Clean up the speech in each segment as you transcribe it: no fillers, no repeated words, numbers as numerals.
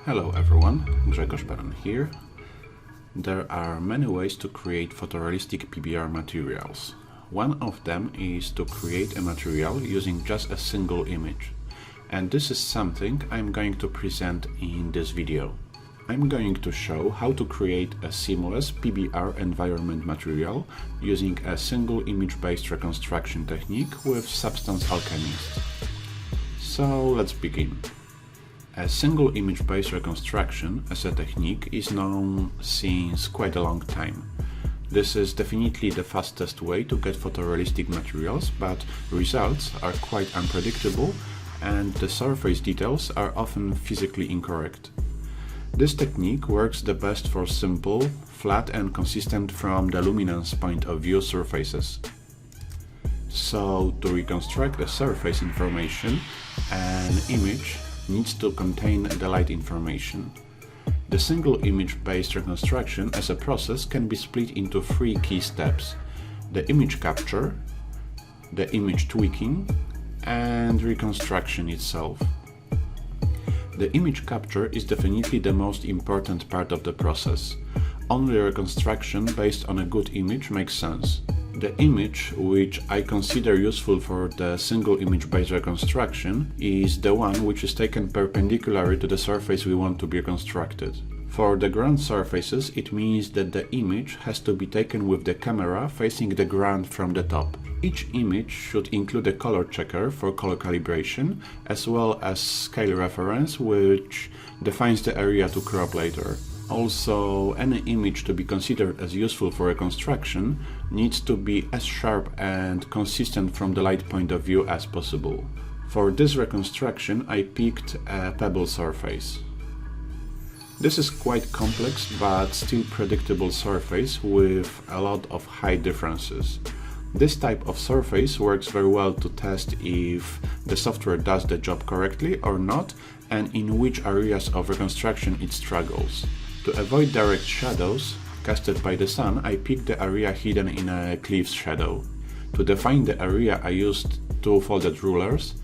Hello everyone, Grzegorz Baran here. There are many ways to create photorealistic PBR materials. One of them is to create a material using just a single image. And this is something I'm going to present in this video. I'm going to show how to create a seamless PBR environment material using a single image-based reconstruction technique with Substance Alchemist. So let's begin. A single image-based reconstruction as a technique is known since quite a long time. This is definitely the fastest way to get photorealistic materials, but results are quite unpredictable and the surface details are often physically incorrect. This technique works the best for simple, flat and consistent from the luminance point of view surfaces. So to reconstruct the surface information, an image needs to contain the light information. The single image-based reconstruction as a process can be split into three key steps: the image capture, the image tweaking, and reconstruction itself. The image capture is definitely the most important part of the process. Only reconstruction based on a good image makes sense. The image which I consider useful for the single image-based reconstruction is the one which is taken perpendicular to the surface we want to be reconstructed. For the ground surfaces, it means that the image has to be taken with the camera facing the ground from the top. Each image should include a color checker for color calibration, as well as scale reference, which defines the area to crop later. Also, any image to be considered as useful for reconstruction needs to be as sharp and consistent from the light point of view as possible. For this reconstruction, I picked a pebble surface. This is quite complex but still predictable surface with a lot of height differences. This type of surface works very well to test if the software does the job correctly or not, and in which areas of reconstruction it struggles. To avoid direct shadows casted by the sun, I picked the area hidden in a cliff's shadow. To define the area, I used two folded rulers.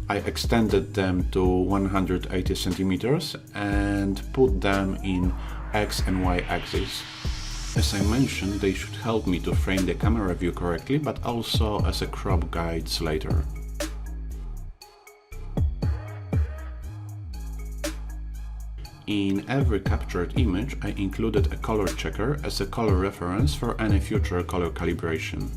I extended them to 180 centimeters and put them in X and Y axis. As I mentioned, they should help me to frame the camera view correctly, but also as a crop guides later. In every captured image, I included a color checker as a color reference for any future color calibration.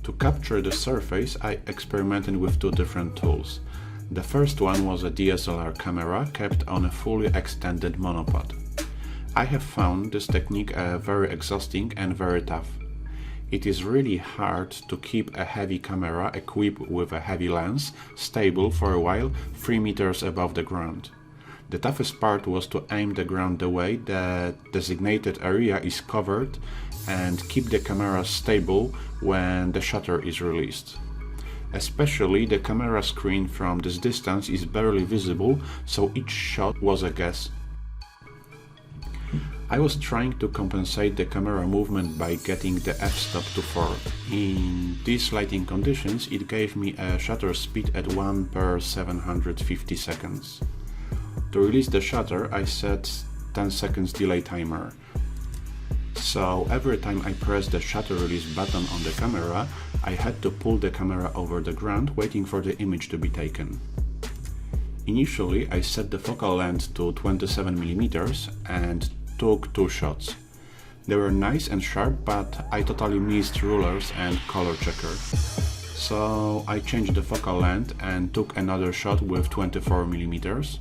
To capture the surface, I experimented with two different tools. The first one was a DSLR camera kept on a fully extended monopod. I have found this technique very exhausting and very tough. It is really hard to keep a heavy camera equipped with a heavy lens stable for a while 3 meters above the ground. The toughest part was to aim the ground the way the designated area is covered and keep the camera stable when the shutter is released. Especially the camera screen from this distance is barely visible, so each shot was a guess. I was trying to compensate the camera movement by getting the f-stop to 4. In these lighting conditions, it gave me a shutter speed at 1 per 750 seconds. To release the shutter, I set 10 seconds delay timer. So every time I pressed the shutter release button on the camera, I had to pull the camera over the ground, waiting for the image to be taken. Initially, I set the focal length to 27mm and took 2 shots. They were nice and sharp, but I totally missed rulers and color checker. So I changed the focal length and took another shot with 24mm.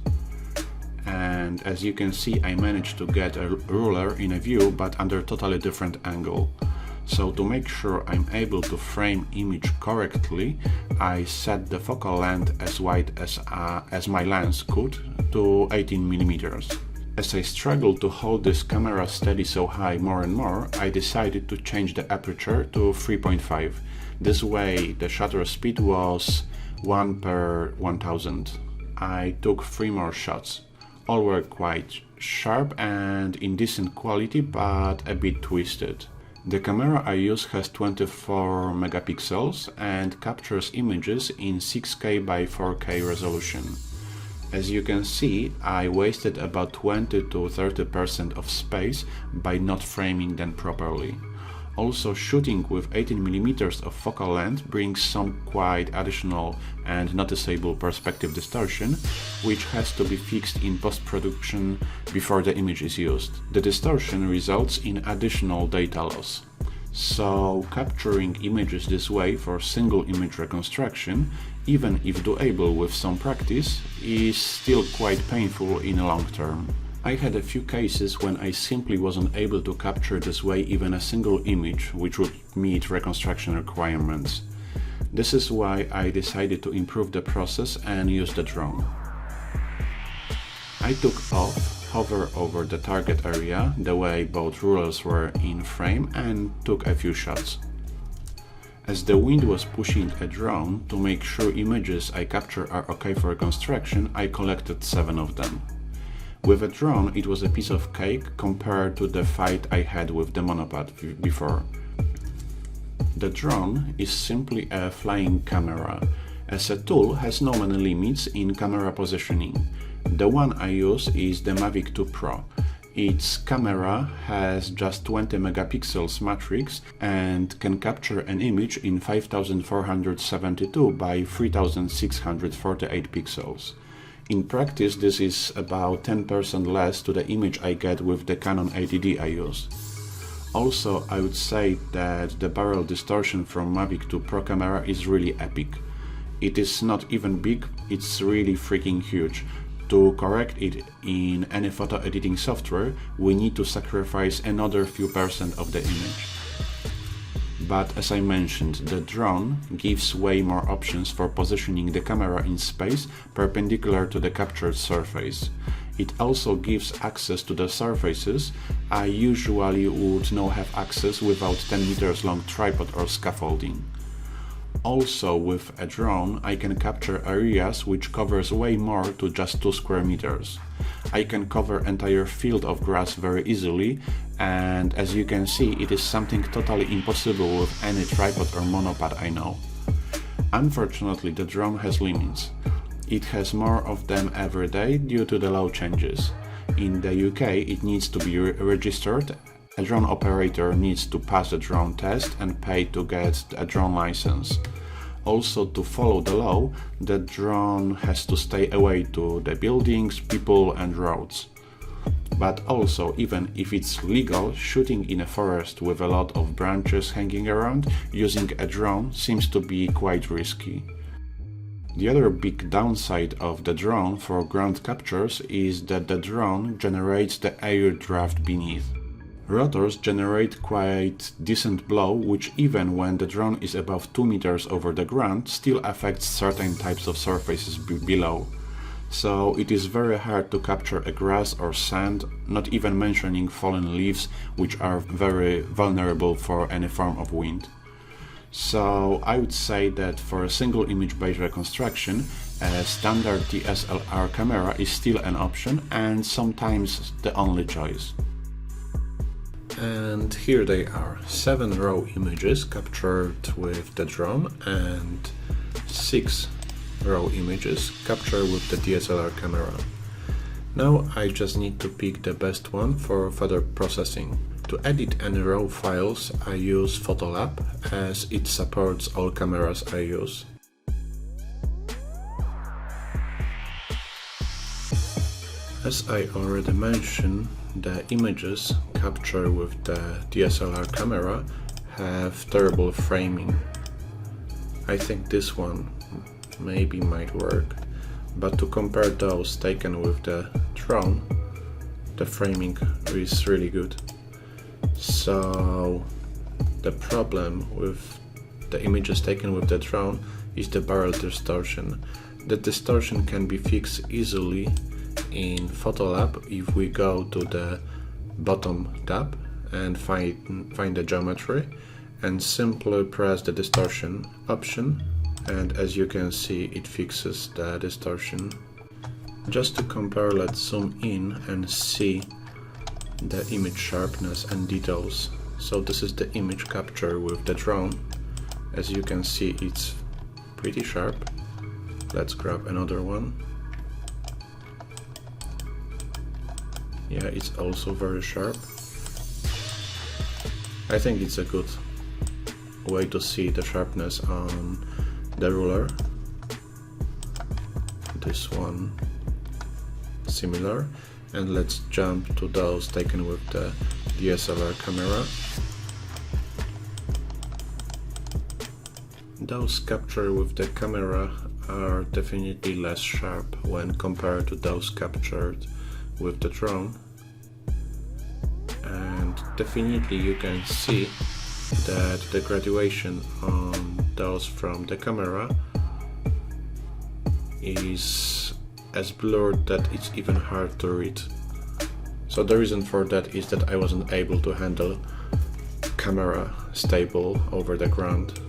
And as you can see, I managed to get a ruler in a view, but under totally different angle. So to make sure I'm able to frame image correctly, I set the focal length as wide as my lens could, to 18mm. As I struggled to hold this camera steady so high more and more, I decided to change the aperture to 3.5. This way the shutter speed was 1 per 1000. I took 3 more shots. All were quite sharp and in decent quality, but a bit twisted. The camera I use has 24 megapixels and captures images in 6K by 4K resolution. As you can see, I wasted about 20 to 30% of space by not framing them properly. Also, shooting with 18mm of focal length brings some quite additional and noticeable perspective distortion, which has to be fixed in post-production before the image is used. The distortion results in additional data loss. So, capturing images this way for single image reconstruction, even if doable with some practice, is still quite painful in the long term. I had a few cases when I simply wasn't able to capture this way even a single image which would meet reconstruction requirements. This is why I decided to improve the process and use the drone. I took off, hover over the target area the way both rulers were in frame and took a few shots. As the wind was pushing a drone, to make sure images I capture are okay for reconstruction, I collected 7 of them. With a drone, it was a piece of cake compared to the fight I had with the monopod before. The drone is simply a flying camera, as a tool has no many limits in camera positioning. The one I use is the Mavic 2 Pro. Its camera has just 20 megapixels matrix and can capture an image in 5472 by 3648 pixels. In practice, this is about 10% less to the image I get with the Canon 80D I use. Also, I would say that the barrel distortion from Mavic 2 Pro camera is really epic. It is not even big, it's really freaking huge. To correct it in any photo editing software, we need to sacrifice another few percent of the image. But as I mentioned, the drone gives way more options for positioning the camera in space perpendicular to the captured surface. It also gives access to the surfaces I usually would not have access without 10 meters long tripod or scaffolding. Also, with a drone, I can capture areas which covers way more to just 2 square meters. I can cover entire field of grass very easily, and as you can see, it is something totally impossible with any tripod or monopod I know. Unfortunately, the drone has limits. It has more of them every day due to the law changes. In the UK, it needs to be registered. A drone operator needs to pass the drone test and pay to get a drone license. Also, to follow the law, the drone has to stay away to the buildings, people and roads. But also, even if it's legal, shooting in a forest with a lot of branches hanging around using a drone seems to be quite risky. The other big downside of the drone for ground captures is that the drone generates the air draft beneath. Rotors generate quite decent blow, which even when the drone is above 2 meters over the ground, still affects certain types of surfaces below. So it is very hard to capture a grass or sand, not even mentioning fallen leaves, which are very vulnerable for any form of wind. So I would say that for a single image-based reconstruction, a standard DSLR camera is still an option and sometimes the only choice. And here they are, 7 raw images captured with the drone and 6 raw images captured with the DSLR camera. Now I just need to pick the best one for further processing. To edit any raw files, I use Photolab as it supports all cameras I use. As I already mentioned, the images captured with the DSLR camera have terrible framing. I think this one maybe might work, but to compare those taken with the drone, the framing is really good. So the problem with the images taken with the drone is the barrel distortion. The distortion can be fixed easily in Photolab if we go to the bottom tab and find the geometry and simply press the distortion option, and as you can see it fixes the distortion. Just to compare, let's zoom in and see the image sharpness and details So this is the image capture with the drone. As you can see, it's pretty sharp. Let's grab another one. Yeah, it's also very sharp. I think it's a good way to see the sharpness on the ruler. This one similar, and let's jump to those taken with the DSLR camera. Those captured with the camera are definitely less sharp when compared to those captured with the drone, and definitely you can see that the graduation on those from the camera is as blurred that it's even hard to read. So the reason for that is that I wasn't able to handle camera stable over the ground.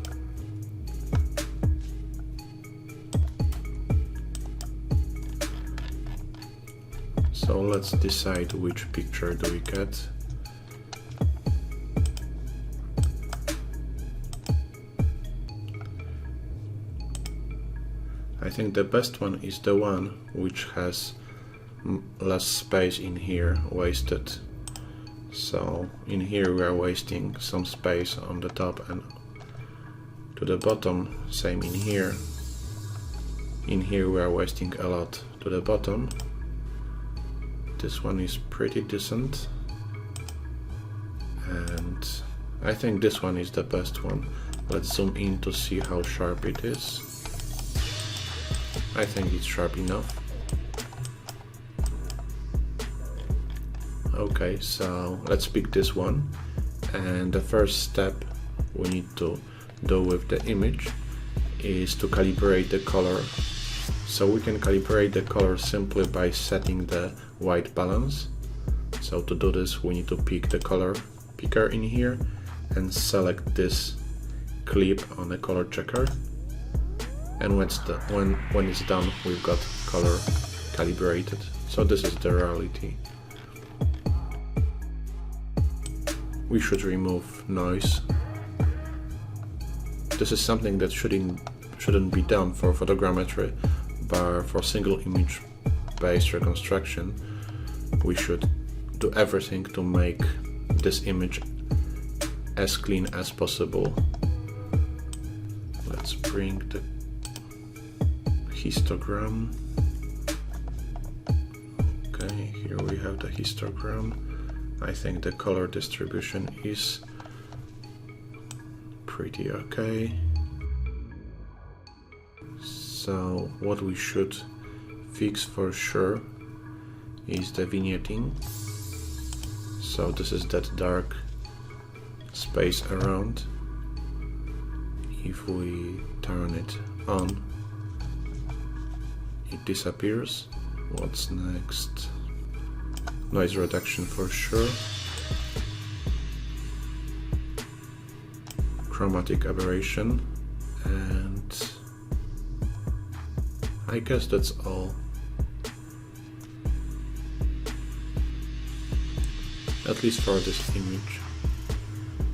So let's decide which picture do we get. I think the best one is the one which has less space in here wasted. So in here we are wasting some space on the top and to the bottom, same in here. In here we are wasting a lot to the bottom. This one is pretty decent, and I think this one is the best one. Let's zoom in to see how sharp it is. I think it's sharp enough. Okay, so let's pick this one, and the first step we need to do with the image is to calibrate the color. So we can calibrate the color simply by setting the white balance. So to do this we need to pick the color picker in here and select this clip on the color checker, and when it's done we've got color calibrated. So this is the reality. We should remove noise. This is something that shouldn't be done for photogrammetry, but for single image based reconstruction we should do everything to make this image as clean as possible. Let's bring the histogram. Okay, here we have the histogram. I think the color distribution is pretty okay. So what we should fix for sure is the vignetting. So this is that dark space around. If we turn it on, it disappears. What's next? Noise reduction for sure. Chromatic aberration, and I guess that's all. At least for this image.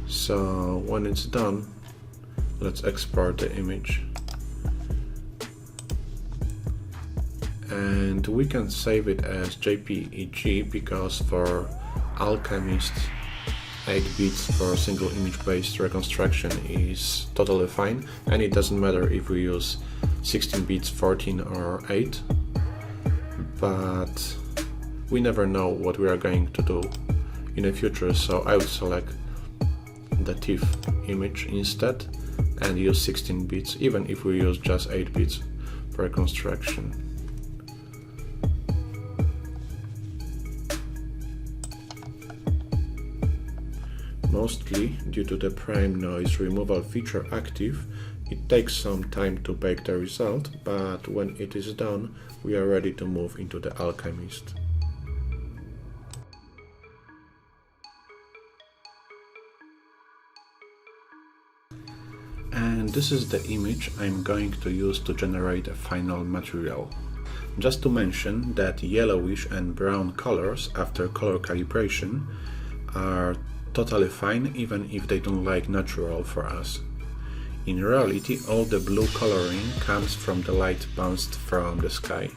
So when it's done, let's export the image. And we can save it as JPEG because for Alchemist 8 bits for single image based reconstruction is totally fine, and it doesn't matter if we use 16 bits, 14 or 8, but we never know what we are going to do in the future, so I would select the TIFF image instead and use 16 bits, even if we use just 8 bits for reconstruction. Mostly due to the prime noise removal feature active, it takes some time to bake the result, but when it is done, we are ready to move into the Alchemist. And this is the image I'm going to use to generate a final material. Just to mention that yellowish and brown colors after color calibration are totally fine, even if they don't look natural for us. In reality, all the blue coloring comes from the light bounced from the sky.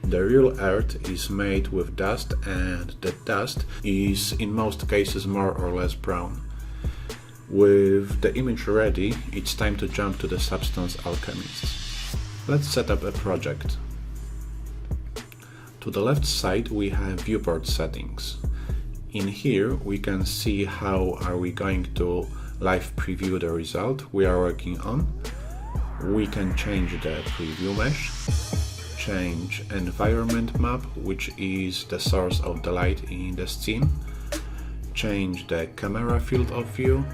The real Earth is made with dust, and the dust is in most cases more or less brown. With the image ready, it's time to jump to the Substance Alchemist. Let's set up a project. To the left side we have viewport settings. In here we can see how are we going to live preview the result we are working on. We can change the preview mesh, change environment map, which is the source of the light in the scene, change the camera field of view,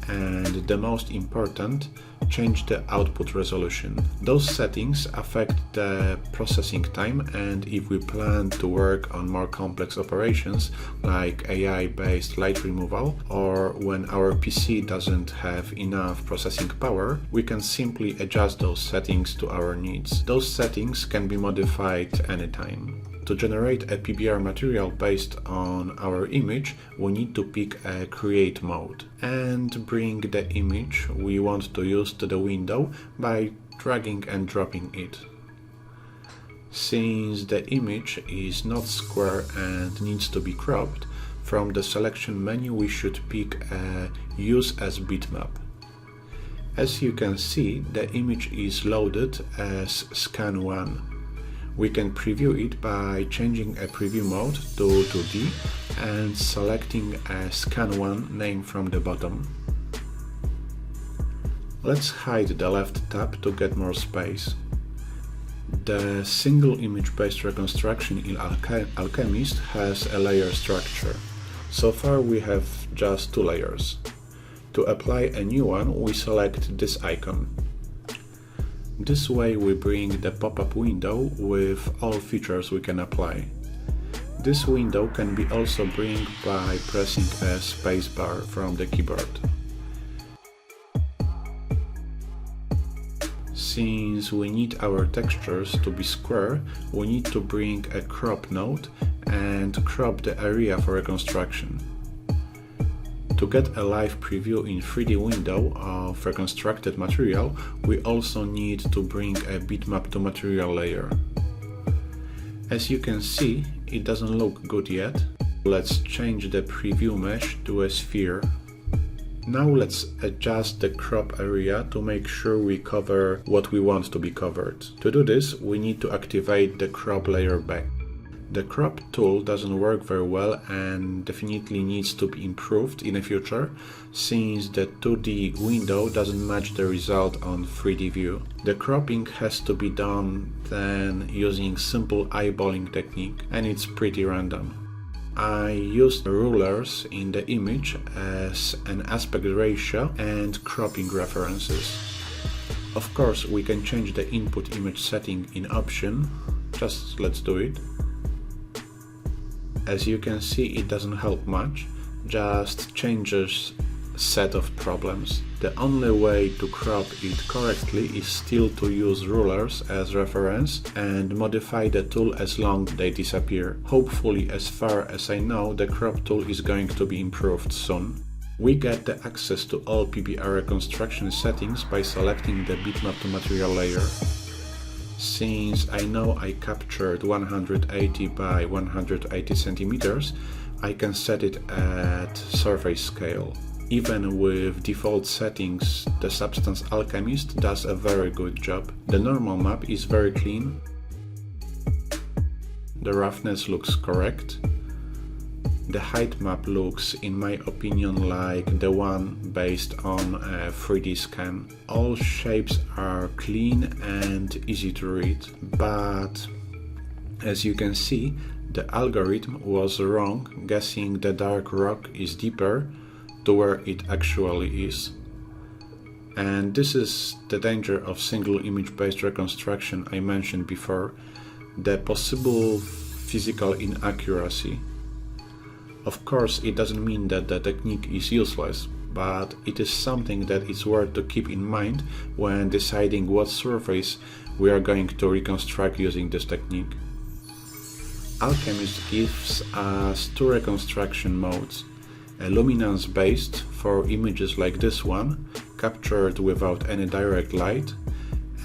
and the most important, change the output resolution. Those settings affect the processing time, and if we plan to work on more complex operations like AI-based light removal, or when our PC doesn't have enough processing power, we can simply adjust those settings to our needs. Those settings can be modified anytime. To generate a PBR material based on our image, we need to pick a create mode and bring the image we want to use to the window by dragging and dropping it. Since the image is not square and needs to be cropped, from the selection menu we should pick a Use as Bitmap. As you can see, the image is loaded as Scan1. We can preview it by changing a preview mode to 2D and selecting a Scan1 name from the bottom. Let's hide the left tab to get more space. The single image based reconstruction in Alchemist has a layer structure. So far we have just 2 layers. To apply a new one, we select this icon. This way we bring the pop-up window with all features we can apply. This window can be also bring by pressing a spacebar from the keyboard. Since we need our textures to be square, we need to bring a crop node and crop the area for reconstruction. To get a live preview in 3D window of reconstructed material, we also need to bring a bitmap to material layer. As you can see, it doesn't look good yet. Let's change the preview mesh to a sphere. Now let's adjust the crop area to make sure we cover what we want to be covered. To do this, we need to activate the crop layer back. The crop tool doesn't work very well and definitely needs to be improved in the future, since the 2D window doesn't match the result on 3D view. The cropping has to be done then using simple eyeballing technique, and it's pretty random. I used rulers in the image as an aspect ratio and cropping references. Of course, we can change the input image setting in option. Just let's do it. As you can see, it doesn't help much, just changes set of problems. The only way to crop it correctly is still to use rulers as reference and modify the tool as long as they disappear. Hopefully, as far as I know, the crop tool is going to be improved soon. We get the access to all PBR reconstruction settings by selecting the bitmap to material layer. Since I know I captured 180 by 180 centimeters, I can set it at surface scale. Even with default settings, the Substance Alchemist does a very good job. The normal map is very clean. The roughness looks correct. The height map looks, in my opinion, like the one based on a 3D scan. All shapes are clean and easy to read, but as you can see, the algorithm was wrong, guessing the dark rock is deeper to where it actually is. And this is the danger of single image based reconstruction I mentioned before, the possible physical inaccuracy. Of course, it doesn't mean that the technique is useless, but it is something that is worth to keep in mind when deciding what surface we are going to reconstruct using this technique. Alchemist gives us 2 reconstruction modes. a luminance based for images like this one, captured without any direct light,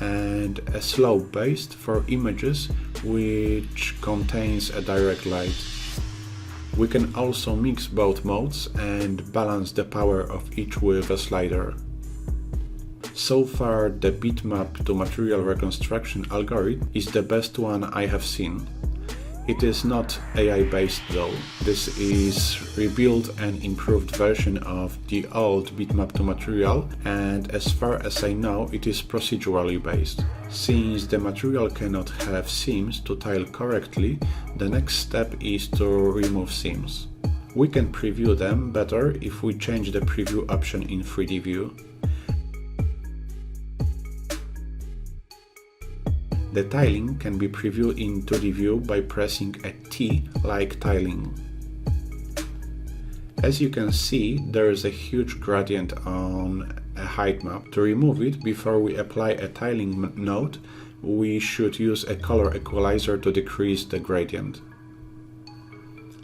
and a slope based for images which contains a direct light. We can also mix both modes and balance the power of each with a slider. So far, the bitmap to material reconstruction algorithm is the best one I have seen. It is not AI based though. This is rebuilt and improved version of the old bitmap to material, and as far as I know it is procedurally based. Since the material cannot have seams to tile correctly, the next step is to remove seams. We can preview them better if we change the preview option in 3D view. The tiling can be previewed in 2D view by pressing a T like tiling. As you can see, there is a huge gradient on a height map. To remove it before we apply a tiling node, we should use a color equalizer to decrease the gradient.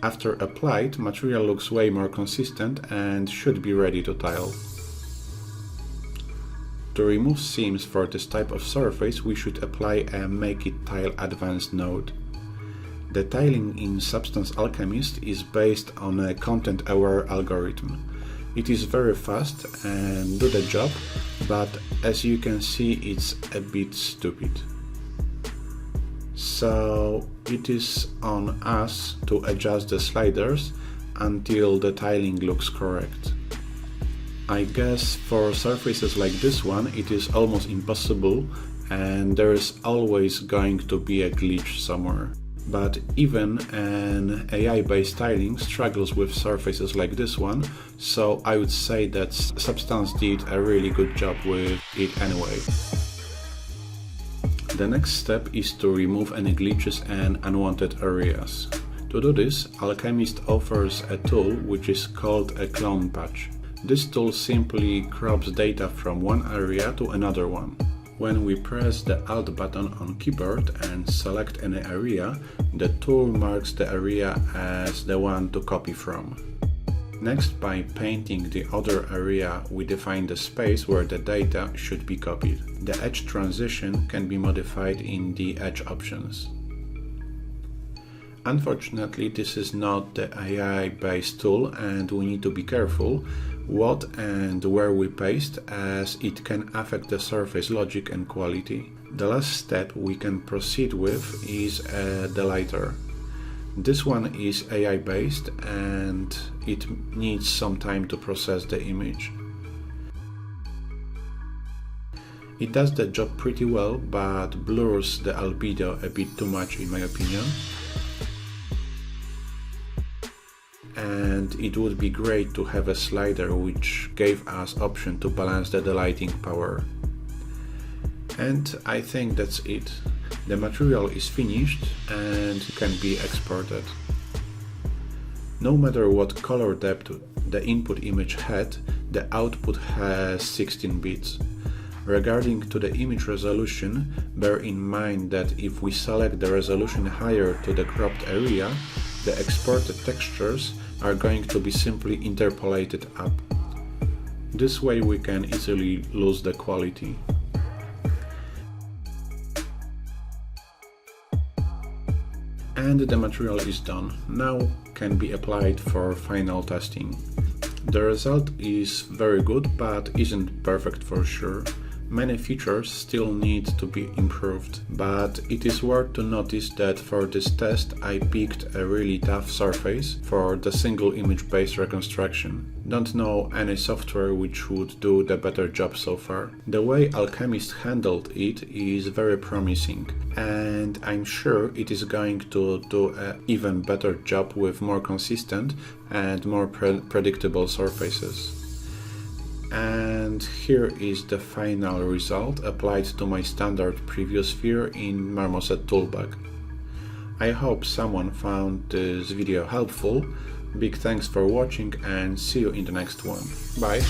After applied, material looks way more consistent and should be ready to tile. To remove seams for this type of surface, we should apply a Make It Tile Advanced node. The tiling in Substance Alchemist is based on a content-aware algorithm. It is very fast and do the job, but as you can see it's a bit stupid. So it is on us to adjust the sliders until the tiling looks correct. I guess for surfaces like this one it is almost impossible and there is always going to be a glitch somewhere. But even an AI-based tiling struggles with surfaces like this one, so I would say that Substance did a really good job with it anyway. The next step is to remove any glitches and unwanted areas. To do this, Alchemist offers a tool which is called a clone patch. This tool simply crops data from one area to another one. When we press the Alt button on keyboard and select any area, the tool marks the area as the one to copy from. Next, by painting the other area, we define the space where the data should be copied. The edge transition can be modified in the edge options. Unfortunately, this is not the AI-based tool and we need to be careful what and where we paste, as it can affect the surface logic and quality. The last step we can proceed with is the lighter. This one is AI based and it needs some time to process the image. It does the job pretty well, but blurs the albedo a bit too much in my opinion. And it would be great to have a slider which gave us option to balance the lighting power. And I think that's it. The material is finished and can be exported. No matter what color depth the input image had, the output has 16 bits. Regarding to the image resolution, bear in mind that if we select the resolution higher to the cropped area, the exported textures are going to be simply interpolated up. This way we can easily lose the quality. And the material is done. Now can be applied for final testing. The result is very good, but isn't perfect for sure. Many features still need to be improved, but it is worth to notice that for this test I picked a really tough surface for the single image based reconstruction. Don't know any software which would do the better job so far. The way Alchemist handled it is very promising, and I'm sure it is going to do an even better job with more consistent and more predictable surfaces. And here is the final result applied to my standard preview sphere in Marmoset toolbag. I hope someone found this video helpful. Big thanks for watching and see you in the next one. Bye!